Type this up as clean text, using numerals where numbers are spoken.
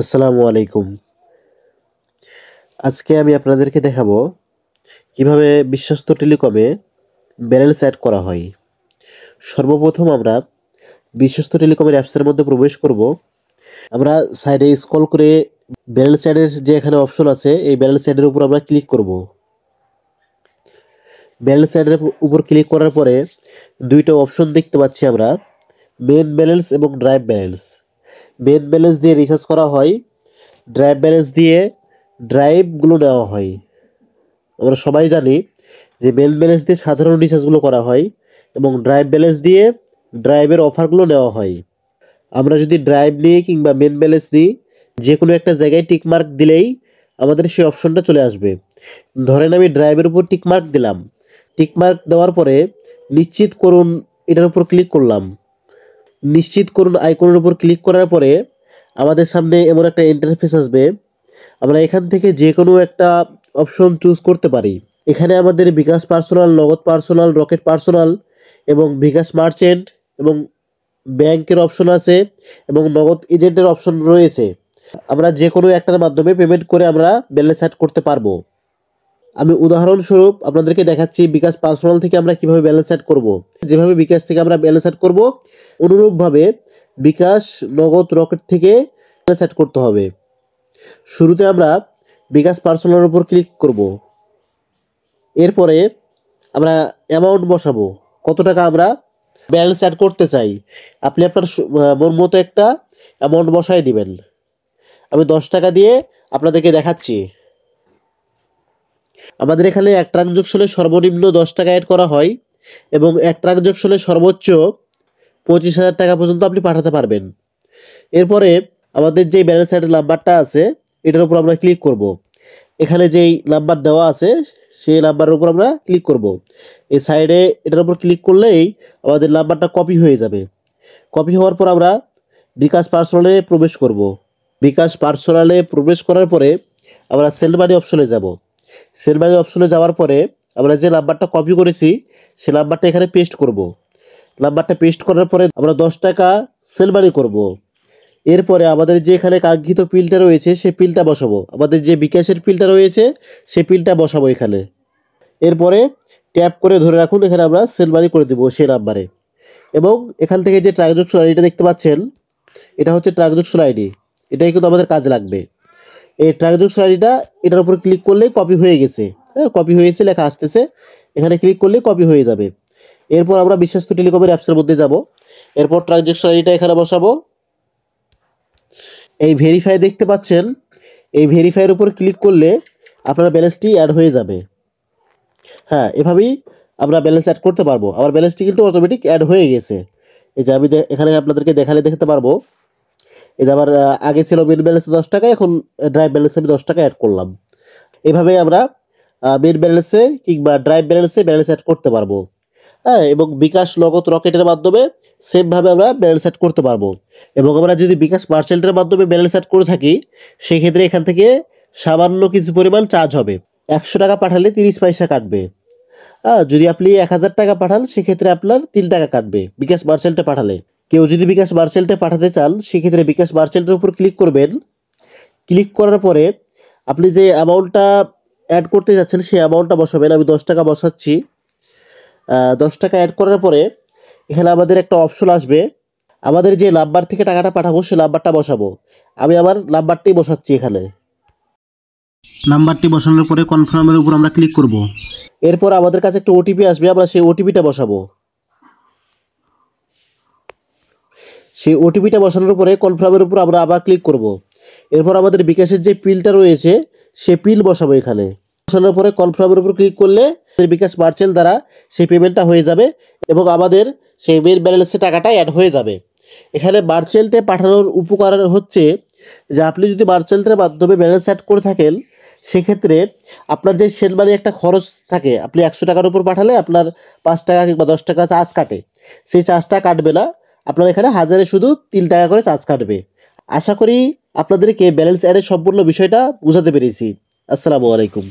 আসসালামু আলাইকুম। আজকে আমি আপনাদেরকে দেখাবো কিভাবে বিশ্বস্ত টেলিকমে ব্যালেন্স অ্যাড করা হয়। সর্বপ্রথম আমরা বিশ্বস্ত টেলিকমের অ্যাপসের মধ্যে প্রবেশ করব। আমরা সাইডে স্ক্রল করে ব্যালেন্স অ্যাডের যে এখানে অপশন আছে এই ব্যালেন্স অ্যাডের উপর আমরা ক্লিক করব। ব্যালেন্স অ্যাডের উপর ক্লিক করার পরে দুইটা অপশন দেখতে পাচ্ছি আমরা, মেন ব্যালেন্স এবং ড্রাইভ ব্যালেন্স। মেন ব্যালেন্স দিয়ে রিচার্জ করা হয়, ড্রাইভ ব্যালেন্স দিয়ে ড্রাইভগুলো নেওয়া হয়। আমরা সবাই জানি যে মেন ব্যালেন্স দিয়ে সাধারণ রিচার্জগুলো করা হয় এবং ড্রাইভ ব্যালেন্স দিয়ে ড্রাইভের অফারগুলো নেওয়া হয়। আমরা যদি ড্রাইভ নিই কিংবা মেন ব্যালেন্স নিই, যে কোনো একটা জায়গায় টিকমার্ক দিলেই আমাদের সেই অপশনটা চলে আসবে। ধরেন আমি ড্রাইভের উপর টিকমার্ক দিলাম, টিকমার্ক দেওয়ার পরে নিশ্চিত করুন এটার উপর ক্লিক করলাম। নিশ্চিত করুন আইকনের উপর ক্লিক করার পরে আমাদের সামনে এমন একটা ইন্টারফেস আসবে। আমরা এখান থেকে যে কোনো একটা অপশন চুজ করতে পারি। এখানে আমাদের বিকাশ পার্সোনাল, নগদ পার্সোনাল, রকেট পার্সোনাল এবং বিকাশ মার্চেন্ট এবং ব্যাংকের অপশন আছে এবং নগদ এজেন্টের অপশন রয়েছে। আমরা যে কোনো একটার মাধ্যমে পেমেন্ট করে আমরা ব্যালেন্স অ্যাড করতে পারবো। আমি উদাহরণস্বরূপ আপনাদেরকে দেখাচ্ছি বিকাশ পার্সোনাল থেকে আমরা কিভাবে ব্যালেন্স অ্যাড করব। যেভাবে বিকাশ থেকে আমরা ব্যালেন্স অ্যাড করব, অনুরূপভাবে বিকাশ, নগদ, রকেট থেকে ব্যালেন্স অ্যাড করতে হবে। শুরুতে আমরা বিকাশ পার্সোনালের উপর ক্লিক করব। এরপরে আমরা অ্যামাউন্ট বসাবো, কত টাকা আমরা ব্যালেন্স অ্যাড করতে চাই। আপনি আপনার মন মতো একটা অ্যামাউন্ট বসাই দিবেন। আমি 10 টাকা দিয়ে আপনাদেরকে দেখাচ্ছি। আমাদের এখানে এক ট্রানজাকশনে সর্বনিম্ন 10 টাকা অ্যাড করা হয় এবং এক ট্রানজাকশনে সর্বোচ্চ 25,000 টাকা পর্যন্ত আপনি পাঠাতে পারবেন। এরপরে আমাদের যে ব্যালেন্স অ্যাডের নাম্বারটা আছে এটার উপর আমরা ক্লিক করব। এখানে যেই নাম্বার দেওয়া আছে সেই নাম্বারের উপর আমরা ক্লিক করব। এই সাইডে এটার উপর ক্লিক করলেই আমাদের নাম্বারটা কপি হয়ে যাবে। কপি হওয়ার পর আমরা বিকাশ পার্সোনালে প্রবেশ করব। বিকাশ পার্সোনালে প্রবেশ করার পরে আমরা সেন্ড মানি অপশনে যাব। সেন্ড মানি অপশনে যাওয়ার পরে আমরা যে নাম্বারটা কপি করেছি সে নাম্বারটা এখানে পেস্ট করব। নাম্বারটা পেস্ট করার পরে আমরা 10 টাকা সেন্ড মানি করব। এরপরে আমাদের যে এখানে কাঙ্ক্ষিত পিলটা রয়েছে সেই পিলটা বসাবো। আমাদের যে বিকাশের পিলটা রয়েছে সেই পিলটা বসাবো এখানে। এরপরে ট্যাপ করে ধরে রাখুন, এখানে আমরা সেন্ড মানি করে দেবো সেই নাম্বারে। এবং এখান থেকে যে ট্রানজাকশন আইডিটা দেখতে পাচ্ছেন এটা হচ্ছে ট্রানজাকশন আইডি, এটাই কিন্তু আমাদের কাজে লাগবে। এই ট্রানজাকশন আইডিটা এটার উপর ক্লিক করলেই কপি হয়ে গেছে। হ্যাঁ, কপি হয়েছে লেখা আসতেছে, এখানে ক্লিক করলেই কপি হয়ে যাবে। এরপর আমরা বিশ্বস্ত টেলিকমের অ্যাপসের মধ্যে যাব। এরপর ট্রানজাকশন আইডিটা এখানে বসাবো। এই ভেরিফাই দেখতে পাচ্ছেন, এই ভেরিফাইয়ের উপর ক্লিক করলে আপনার ব্যালেন্সটি অ্যাড হয়ে যাবে। হ্যাঁ, এভাবেই আমরা ব্যালেন্স অ্যাড করতে পারবো। আমার ব্যালেন্সটি কিন্তু অটোমেটিক অ্যাড হয়ে গেছে। এই যে আমি এখানে আপনাদেরকে দেখালে দেখতে পারবো। এই যে আমার আগে ছিল মেন ব্যালেন্সে 10 টাকা, এখন ড্রাইভ ব্যালেন্সে আমি 10 টাকা অ্যাড করলাম। এভাবেই আমরা মেন ব্যালেন্সে কিংবা ড্রাইভ ব্যালেন্সে ব্যালেন্স অ্যাড করতে পারবো। হ্যাঁ, এবং বিকাশ, নগদ, রকেটের মাধ্যমে সেমভাবে আমরা ব্যালেন্স অ্যাড করতে পারবো। এবং আমরা যদি বিকাশ মার্চেন্টের মাধ্যমে ব্যালেন্স অ্যাড করে থাকি সেক্ষেত্রে এখান থেকে সামান্য কিছু পরিমাণ চার্জ হবে। 100 টাকা পাঠালে 30 পয়সা কাটবে। হ্যাঁ, যদি আপনি 1000 টাকা পাঠান সেক্ষেত্রে আপনার 3 টাকা কাটবে বিকাশ মার্চেন্টে পাঠালে। কেউ যদি বিকাশ মার্চেন্টে পাঠাতে চান সেক্ষেত্রে বিকাশ মার্চেন্টের উপর ক্লিক করবেন। ক্লিক করার পরে আপনি যে অ্যামাউন্টটা অ্যাড করতে যাচ্ছেন সেই অ্যামাউন্টটা বসাবেন। আমি 10 টাকা বসাচ্ছি। 10 টাকা অ্যাড করার পরে এখানে আমাদের একটা অপশন আসবে, আমাদের যে নাম্বার থেকে টাকাটা পাঠাবো সেই নাম্বারটা বসাবো। আমি আমার নাম্বারটি বসাচ্ছি এখানে। নাম্বারটি বসানোর পরে কনফার্মের উপর আমরা ক্লিক করব। এরপর আমাদের কাছে একটা ওটিপি আসবে, আমরা সেই ওটিপিটা বসাবো। সেই ওটিপিটা বসানোর পরে কনফার্মের উপর আমরা আবার ক্লিক করব। এরপর আমাদের বিকাশের যে পিলটা রয়েছে সে পিল বসাবো এখানে। বসানোর পরে কনফার্মের উপর ক্লিক করলে বিকাশ মার্চেন্ট দ্বারা সেই পেমেন্টটা হয়ে যাবে এবং আমাদের সেই মেন ব্যালেন্সে টাকাটা অ্যাড হয়ে যাবে। এখানে মার্চেন্টে পাঠানোর উপকার হচ্ছে যে আপনি যদি মার্চেন্টের মাধ্যমে ব্যালেন্স অ্যাড করে থাকেন সেক্ষেত্রে আপনার যে সেন্ড মানি একটা খরচ থাকে, আপনি 100 টাকার উপর পাঠালে আপনার 5 টাকা কিংবা 10 টাকা চার্জ কাটে, সেই চার্জটা কাটবে না। আপনার এখানে হাজারে শুধু 3 টাকা করে চার্জ কাটবে। আশা করি আপনাদেরকে ব্যালেন্স অ্যাডের সম্পূর্ণ বিষয়টা বোঝাতে পেরেছি। আসসালামু আলাইকুম।